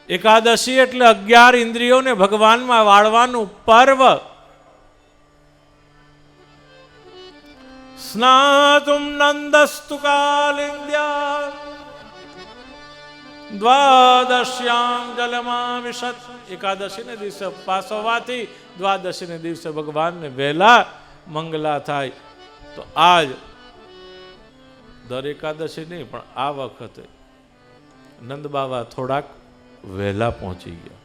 એકાદશી એટલે 11 ઇન્દ્રિયોને ભગવાનમાં વાળવાનું પર્વ. સ્નાતુમ નંદસ્તુ કાલિંદ્યા દ્વાદશ્યામ જલમાવિશત. એકાદશીને દિવસે ઉપવાસ હોવાથી દ્વાદશીને દિવસે ભગવાનને વહેલા મંગલા થાય. તો આજ દર એકાદશી નહીં, પણ આ વખતે નંદ બાવા થોડાક વહેલા પહોંચી ગયા.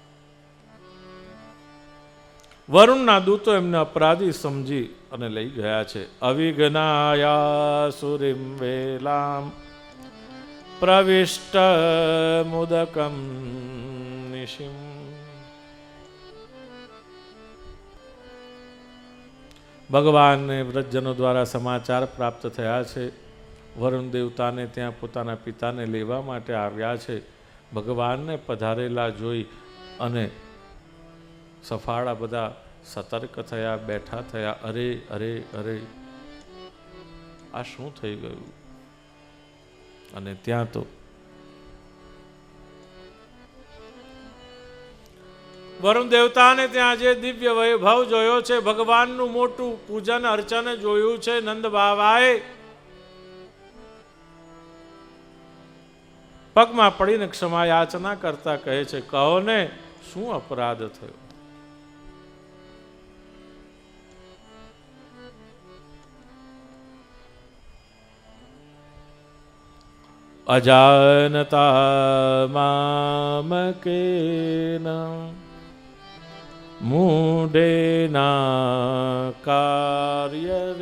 વરુણના દૂતો એમને અપરાધી સમજી અને લઈ ગયા છે. અવિઘ્નાયા સુરીમ વેલામ પ્રવિષ્ટ મુદકમ નિશિમ. ભગવાનને વ્રતજનો દ્વારા સમાચાર પ્રાપ્ત થયા છે. વરુણ દેવતાને ત્યાં પોતાના પિતાને લેવા માટે આવ્યા છે. ભગવાનને પધારેલા જોઈ અને સફાળા બધા સતર્ક થયા, બેઠા થયા. અરે અરે અરે, આ શું થઈ ગયું? અને ત્યાં તો વરુણ દેવતાને ત્યાં જે દિવ્ય વૈભવ જોયો છે, ભગવાનનું મોટું પૂજન અર્ચન જોયું છે. નંદ બાવાએ પગમાં પડીને ક્ષમા યાચના કરતા કહે છે, કહો ને શું અપરાધ થયો? અજાનતા મામકેન મૂઢેના કાર્યવેદિના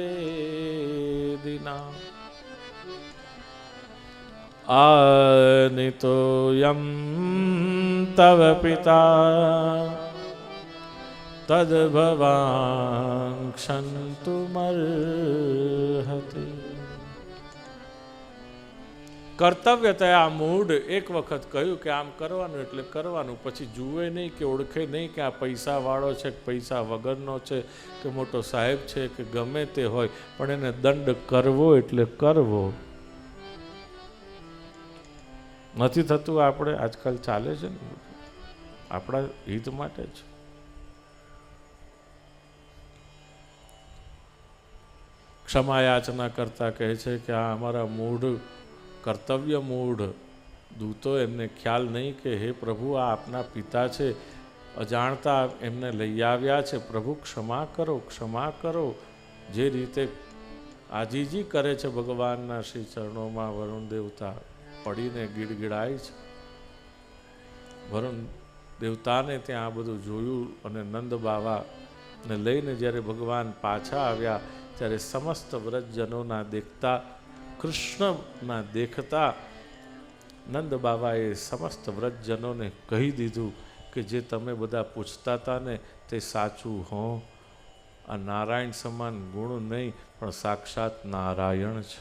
આનિતો યમ તવ પિતા તદ્ભવાં ક્ષંતુમર્હતિ. કર્તવ્યતયા મૂઢ એક વખત કહ્યું કે આમ કરવાનું એટલે કરવાનું, પછી જુએ નહીં કે ઓળખે નહીં કે આ પૈસા વાળો છે કે પૈસા વગરનો છે કે મોટો સાહેબ છે કે ગમે તે હોય, પણ એને દંડ કરવો એટલે કરવો. નથી થતું. આપણે આજકાલ ચાલે છે ને, આપણા હિત માટે જ. ક્ષમા યાચના કરતા કહે છે કે આ અમારા મૂઢ, કર્તવ્ય મૂઢ દૂતો, એમને ખ્યાલ નહીં કે હે પ્રભુ આ આપના પિતા છે, અજાણતા એમને લઈ આવ્યા છે. પ્રભુ ક્ષમા કરો, ક્ષમા કરો. જે રીતે આજીજી કરે છે ભગવાનના શ્રી ચરણોમાં વરુણ દેવતા, પડીને ગીડગીડાય છે. વરુણ દેવતાને ત્યાં આ બધું જોયું અને નંદ બાવાને લઈને જ્યારે ભગવાન પાછા આવ્યા ત્યારે સમસ્ત વ્રતજનોના દેખતા, કૃષ્ણના દેખતા નંદ બાબાએ સમસ્ત વ્રતજનોને કહી દીધું કે જે તમે બધા પૂછતા હતા ને તે સાચું હો. આ નારાયણ સમાન ગુણ નહીં, પણ સાક્ષાત નારાયણ છે.